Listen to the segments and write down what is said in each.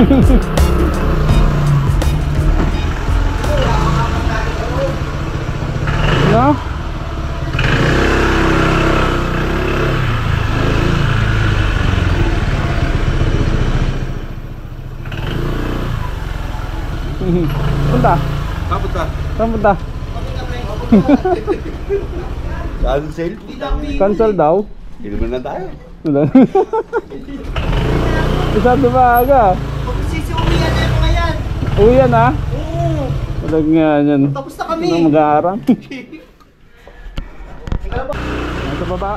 No? Punta? Punta. Saan punta? Cancel? Cancel daw? Hindi naman na tayo. Masyado ba aga? Uwian na yung mga yan. Uwian na? Oo. Walang nga yan. Tapos na kami. Anong mag-aarang? Nasa baba.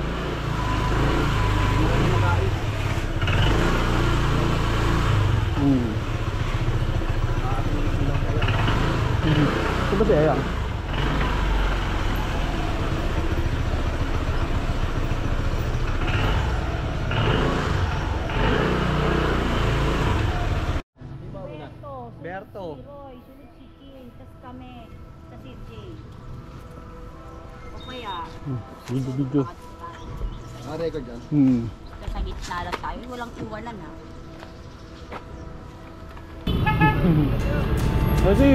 Ito ba siya yan? Berto. Si Roy, sunod si King, tas kami, tas si Jay. O kaya, Video. Record yan? sa gitna lang tayo, walang iwanan ha. Kasi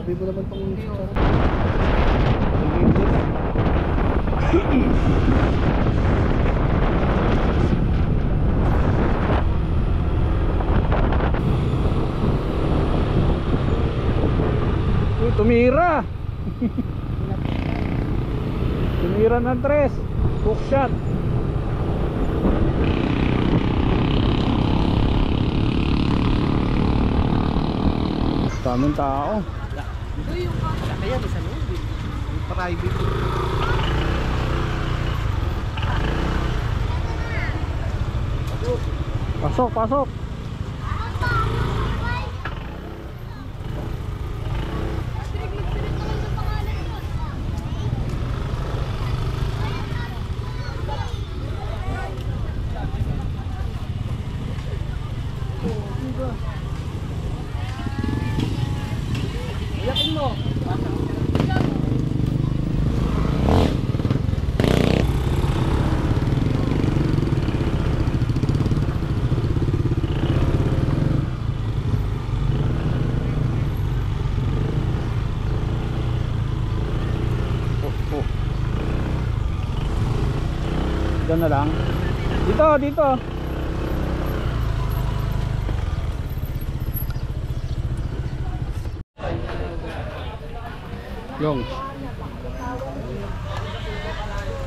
Sabi mo naman pang uy, tumira. Tumira ng tres. Hook shot. Daming tao. Kaya isa no? Private. Pasok, pasok. Yakin mo. Diyan na lang. Dito, dito. Yung.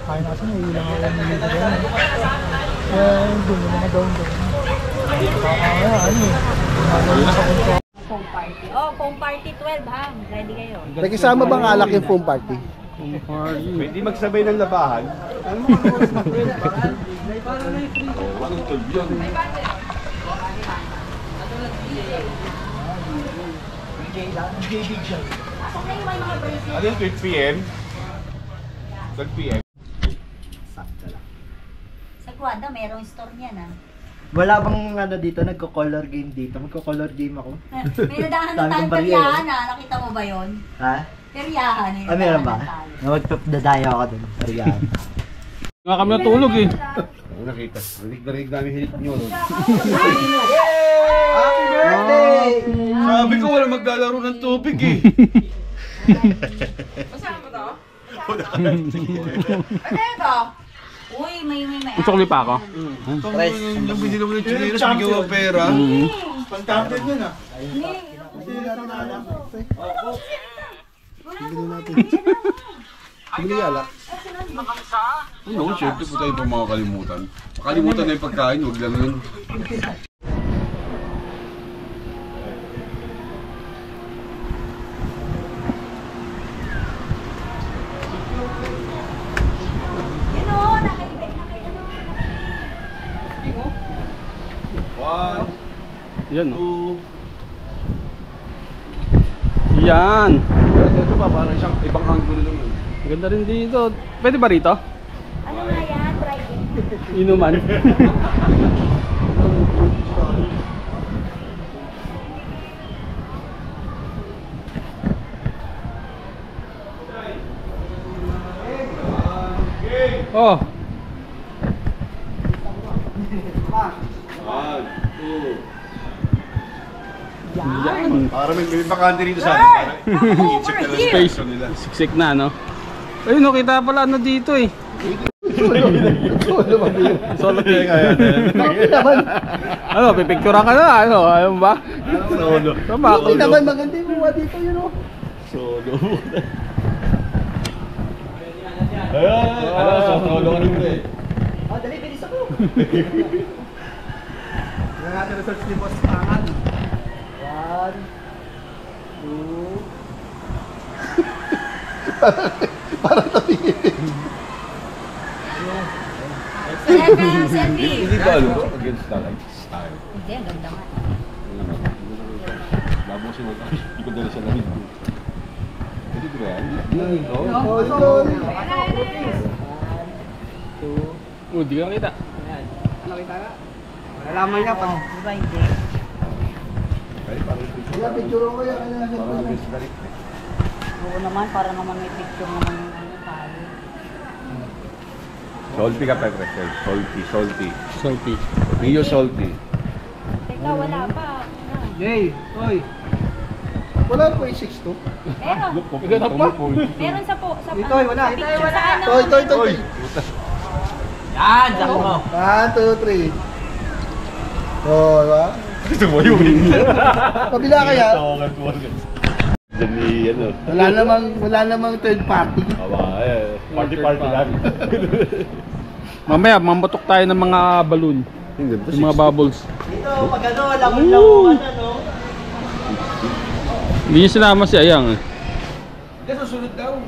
Kaya na kasi may ilang ako ng dito rin. Kaya doon yung mga down. Foam party. Oh, foam party 12 ha. Ready kayo. Nagkasama bang alak yung foam party? Pwede magsabay ng labahan. Ano mo ano mas mag-12? Anong 12 yun? Ano yung 12 p.m.? 12 p.m. Sa Guada, mayroong store niyan ah. Wala bang ano dito, nagko-color game dito? Magko-color game ako. May nadahan na Dami tayong kong barya, peryahan ah. Nakita mo ba yun? Ha? Peryahan eh. Ah, meron ba? Magpapdadayo ako dun. Ariyan. Nga kami natulog eh. Ano nakita? Rinig namin hilit nyo. Happy birthday! Sabi ko wala maglalaro ng tubig eh. Ano ito? Uy, may. Sukli pa ako. Yung binili mo ng chinilas, bigyan mo pera. Pang-captain yun ah. Bili alak. Ano, syempre po tayo pa makakalimutan. Makalimutan na yung pagkain, huwag lang yun. Yun o, nakaibig na kayo. One, Yan o. two. Yan. Ito pa, parang isang ibang angulo lang yun. Ganda rin dito. Pwede ba rito? Ano nga yan? Friday. Inuman. Oh, One, two. yan. Para may bakante dito sa atin. Over here. Space. Siksik na, no? Ayun, no, kita pala ano dito eh. Solo pic. Ano, pipicturean ka na, ano? Ayaw mo ba? Solo. Tama ako. Hindi naman maganda yung mga dito yun oh. Solo. Ayun, solo ka rin eh. Oh, dali, bilis ako. Yung natin research ni Boss Pangan. 1, 2. Parang tabingin. Selfie. Hindi ba ano? Against the light style. Hindi, ang ganda nga. Labo siya mag hindi ko dala siya lamig. Pwede ko ba yan? Oh, ito. Oh, di ka nakita. Nalaman niya pa. Di ba hindi? Ay, parang Kaya picture ko yan. parang against the light. Oo naman, para naman may picture naman yung ano tayo. Salty ka, Petre. Salty, salty. Salty. Rio salty. Teka, wala pa. Ano? Jay, oy. Wala po yung 6 to. Meron. Ikaw pa? Meron sa po. Sa Ito, wala. picture sa ano. Ito. Yan, dyan mo. 1, 2, 3. Oh, diba? Gusto mo yun? Kabila kaya? Diyan ni, ano. Wala namang third party. Aba, party lang. Mamaya, mambatok tayo ng mga balloon. Yung mga bubbles. Dito, pag ano, lamon-lamuan ano. Hindi niya sinama si Ayang eh. Hindi, susunod daw.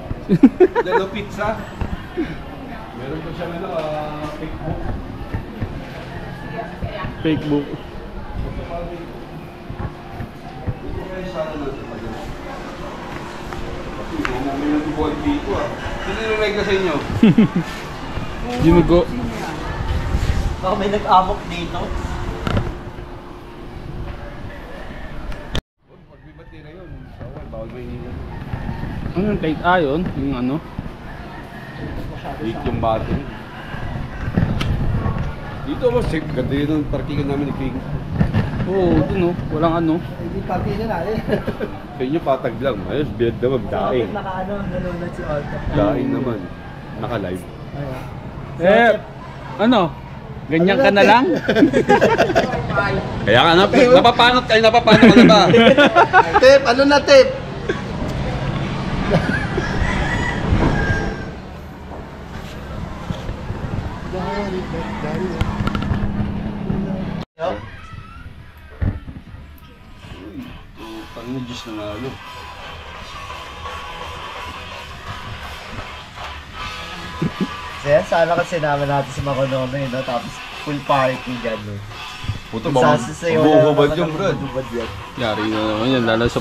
Dalo pizza. Meron pa siyang ano, fake book. Fake book. Dito kayo sana natin pag ano. Kasi umumi ng tubol dito ah. Sino yung like na sa inyo? Ginugo. Baka may nag-amok dito. Pag may batira yun, bawal may iniwan. Ano yung plate A yun? Yung ano? Lithium battery. Dito mo, ganda yun ang parkingan namin ni King. Oo, dun oh. Walang ano. Hindi party na natin. Sa inyo patag lang, ayos, bilad naman, daing. Naka-ano, nanonood si Alta. Daing naman, naka-live. Eh, ano? Ganyan ka na lang? Kaya ka, napapanot kayo, napapanot ka na ba? Tip, ano na tip? Pang Diyos na nalo. Kaya sana kasi sinama natin si Makonono yun, no? Tapos full party dyan, no? Puto ba? Bububad yung brad. Bububad yan. Yari na naman yan, lalo sa...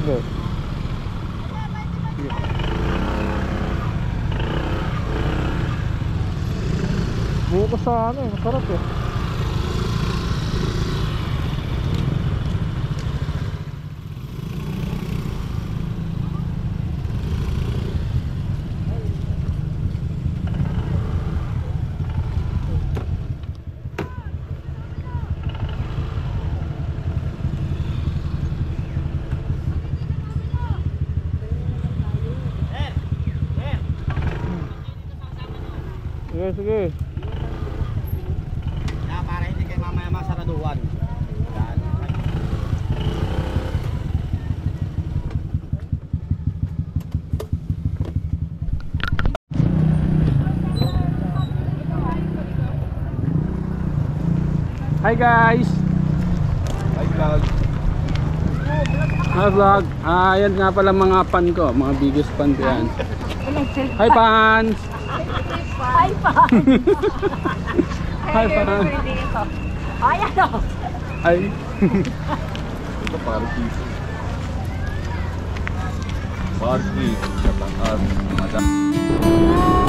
Sige. Bukas sa ano eh, masarap eh. Sige, sige. Kaya para hindi kayo mamaya masaraduan. Hi guys! Hi vlog. Hi vlog! Yan nga pala mga pan ko, mga biggest pan ko yan. Hi pans! Hi pa! Hi pan! Ay, ano? Ay! Ito party. Party. Sa taas. Madam.